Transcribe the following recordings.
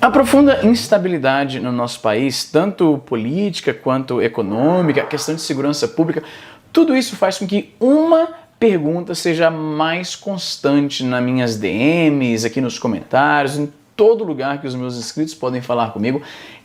A profunda instabilidade no nosso país, tanto política quanto econômica, a questão de segurança pública, tudo isso faz com que uma pergunta seja mais constante nas minhas DMs, aqui nos comentários, em todo lugar que os meus inscritos podem falar comigo.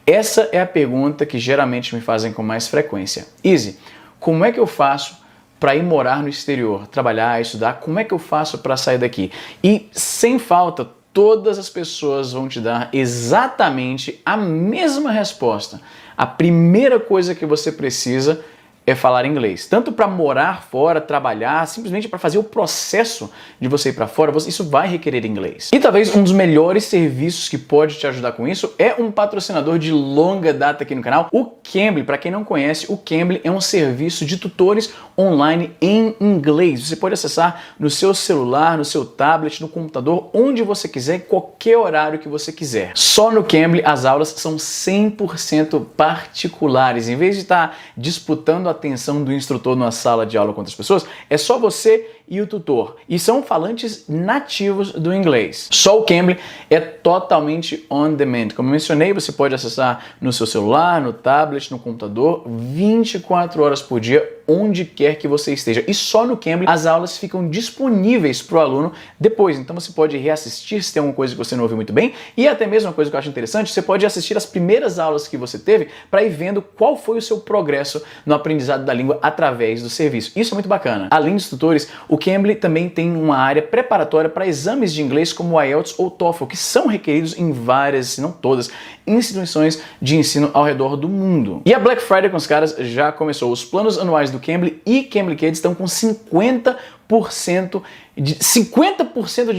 Essa é a pergunta que geralmente me fazem com mais frequência. Izzy, como é que eu faço para ir morar no exterior, trabalhar, estudar? Como é que eu faço para sair daqui? E sem falta, todas as pessoas vão te dar exatamente a mesma resposta. A primeira coisa que você precisa é falar inglês. Tanto para morar fora, trabalhar, simplesmente para fazer o processo de você ir para fora, isso vai requerer inglês. E talvez um dos melhores serviços que pode te ajudar com isso é um patrocinador de longa data aqui no canal, o Cambly. Para quem não conhece, o Cambly é um serviço de tutores online em inglês. Você pode acessar no seu celular, no seu tablet, no computador, onde você quiser, em qualquer horário que você quiser. Só no Cambly as aulas são 100% particulares. Em vez de estar disputando a atenção do instrutor numa sala de aula com outras pessoas, é só você e o tutor. E são falantes nativos do inglês. Só o Cambly é totalmente on demand. Como eu mencionei, você pode acessar no seu celular, no tablet, no computador, 24 horas por dia, onde quer que você esteja. E só no Cambly as aulas ficam disponíveis para o aluno depois. Então você pode reassistir se tem alguma coisa que você não ouviu muito bem. E até mesmo uma coisa que eu acho interessante, você pode assistir as primeiras aulas que você teve para ir vendo qual foi o seu progresso no aprendizado da língua através do serviço. Isso é muito bacana. Além dos tutores, o Cambly também tem uma área preparatória para exames de inglês como o IELTS ou TOEFL, que são requeridos em várias, se não todas, instituições de ensino ao redor do mundo. E a Black Friday com os caras já começou. Os planos anuais do Cambly e Cambly Kids estão com 50% de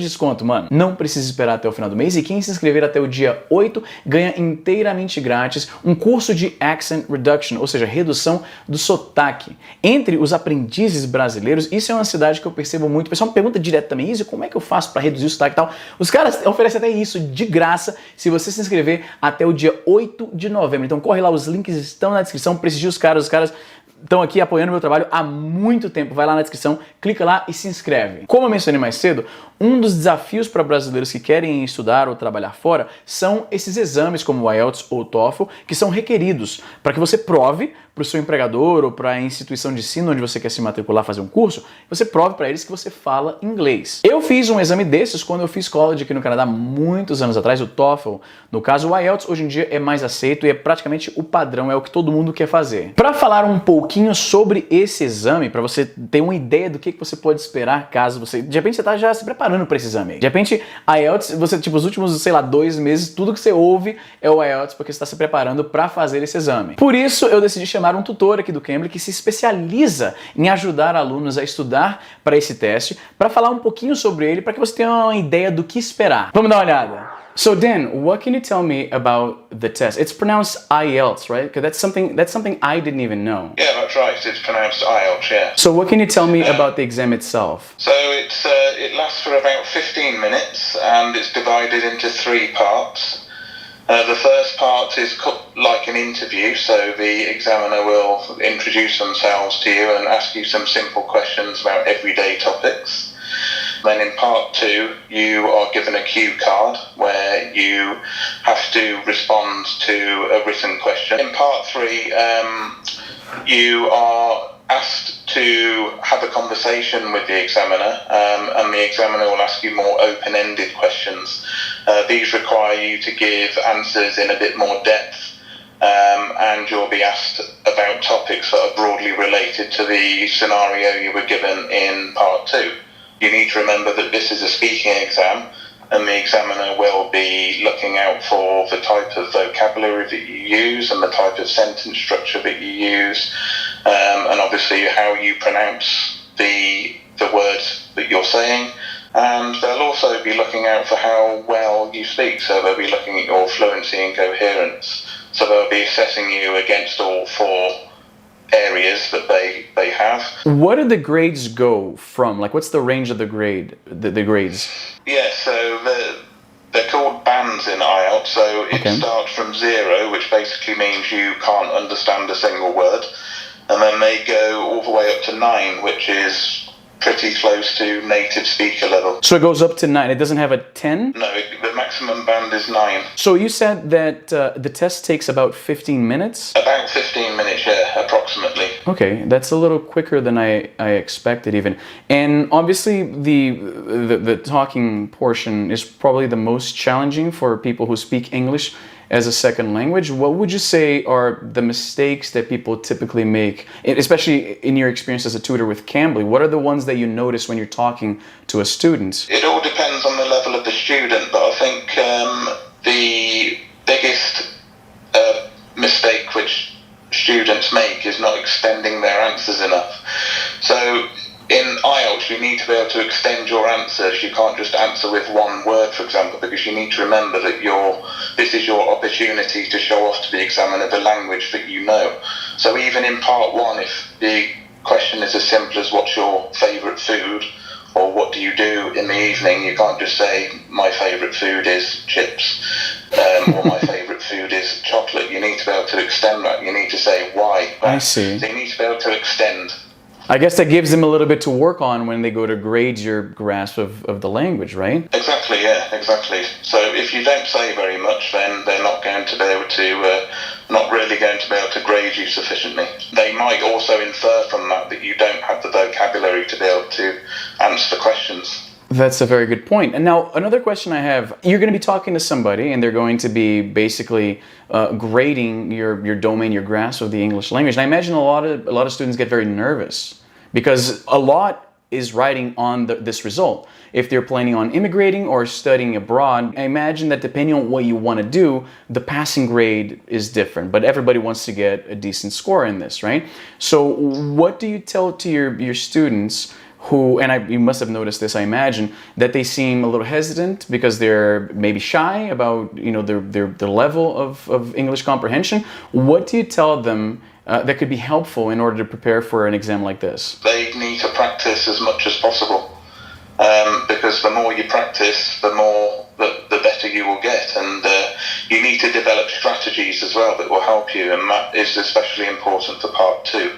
desconto, mano. Não precisa esperar até o final do mês e quem se inscrever até o dia 8 ganha inteiramente grátis um curso de accent reduction, ou seja, redução do sotaque. Entre os aprendizes brasileiros, isso é uma ansiedade que eu percebo muito. O pessoal me pergunta direto também, Izzy, como é que eu faço para reduzir o sotaque e tal? Os caras oferecem até isso de graça se você se inscrever até o dia 8 de novembro. Então corre lá, os links estão na descrição, prestigia os caras estão aqui apoiando o meu trabalho há muito tempo. Vai lá na descrição, clica lá e se inscreve. Como eu mencionei mais cedo, um dos desafios para brasileiros que querem estudar ou trabalhar fora são esses exames como o IELTS ou o TOEFL, que são requeridos para que você prove para o seu empregador ou para a instituição de ensino onde você quer se matricular, fazer um curso, você prove para eles que você fala inglês. Eu fiz um exame desses quando eu fiz college aqui no Canadá muitos anos atrás, o TOEFL. No caso, o IELTS hoje em dia é mais aceito e é praticamente o padrão, é o que todo mundo quer fazer. Para falar um pouquinho sobre esse exame, para você ter uma ideia do que você pode esperar caso você... De repente você está já se preparando para esse exame. De repente, IELTS, você, tipo, os últimos, sei lá, 2 meses, tudo que você ouve é o IELTS porque você está se preparando para fazer esse exame. Por isso, eu decidi chamar um tutor aqui do Cambly que se especializa em ajudar alunos a estudar para esse teste, para falar um pouquinho sobre ele, para que você tenha uma ideia do que esperar. Vamos dar uma olhada. So Dan, what can you tell me about the test? It's pronounced IELTS, right? Because that's something I didn't even know. Yeah, that's right. It's pronounced IELTS, yeah. So what can you tell me about the exam itself? So it lasts for about 15 minutes and it's divided into 3 parts. The first part is like an interview, so the examiner will introduce themselves to you and ask you some simple questions about everyday topics. Then in part 2, you are given a cue card where you have to respond to a written question. In part 3, you are asked to have a conversation with the examiner, and the examiner will ask you more open-ended questions. These require you to give answers in a bit more depth, and you'll be asked about topics that are broadly related to the scenario you were given in part 2. You need to remember that this is a speaking exam, and the examiner will be looking out for the type of vocabulary that you use and the type of sentence structure that you use, and obviously how you pronounce the words that you're saying. And they'll also be looking out for how well you speak, so they'll be looking at your fluency and coherence. So they'll be assessing you against all 4 areas that they have. What do the grades go from? Like, what's the range of the grades? Yeah, so they're called bands in IELTS, so it starts from 0, which basically means you can't understand a single word, and then they go all the way up to 9, which is pretty close to native speaker level. So it goes up to 9. It doesn't have a 10? No, the maximum band is 9. So you said that the test takes about 15 minutes? About 15 minutes, yeah, approximately. Okay, that's a little quicker than I expected even. And obviously the talking portion is probably the most challenging for people who speak English as a second language. What would you say are the mistakes that people typically make, especially in your experience as a tutor with Cambly? What are the ones that you notice when you're talking to a student? It all depends on the level of the student, but I think the biggest mistake which students make is not extending their answers enough. So in IELTS, you need to be able to extend your answers. You can't just answer with one word, for example, because you need to remember that this is your opportunity to show off to the examiner the language that you know. So even in part 1, if the question is as simple as what's your favourite food, or what do you do in the evening, you can't just say, my favourite food is chips, or my favourite food is chocolate. You need to be able to extend that. You need to say why. I see. So you need to be able to extend. I guess that gives them a little bit to work on when they go to grade your grasp of the language, right? Exactly, yeah, exactly. So if you don't say very much, then they're not going to be able to, not really going to be able to grade you sufficiently. They might also infer from that you don't have the vocabulary to be able to answer the questions. That's a very good point. And now another question I have, you're going to be talking to somebody and they're going to be basically grading your domain, your grasp of the English language. And I imagine a lot of students get very nervous because a lot is riding on this result. If they're planning on immigrating or studying abroad, I imagine that depending on what you want to do, the passing grade is different, but everybody wants to get a decent score in this, right? So what do you tell to your students who, and you must have noticed this, I imagine, that they seem a little hesitant because they're maybe shy about their level of English comprehension? What do you tell them that could be helpful in order to prepare for an exam like this? They need to practice as much as possible, because the more you practice, the better you will get, and you need to develop strategies as well that will help you, and that is especially important for part 2.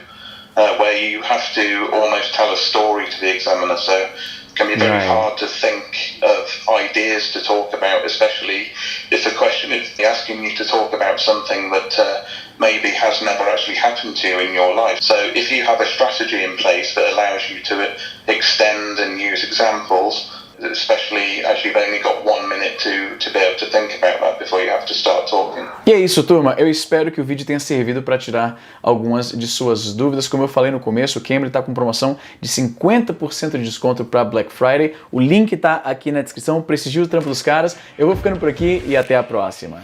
Where you have to almost tell a story to the examiner, so it can be very hard to think of ideas to talk about, especially if the question is asking you to talk about something that maybe has never actually happened to you in your life. So if you have a strategy in place that allows you to extend and use examples, especially as you've only got 1 minute to be able to think about that before you have to start talking. E é isso, turma. Eu espero que o vídeo tenha servido para tirar algumas de suas dúvidas. Como eu falei no começo, o Cambly está com promoção de 50% de desconto para Black Friday. O link está aqui na descrição. Prestigie o trampo dos caras. Eu vou ficando por aqui e até a próxima.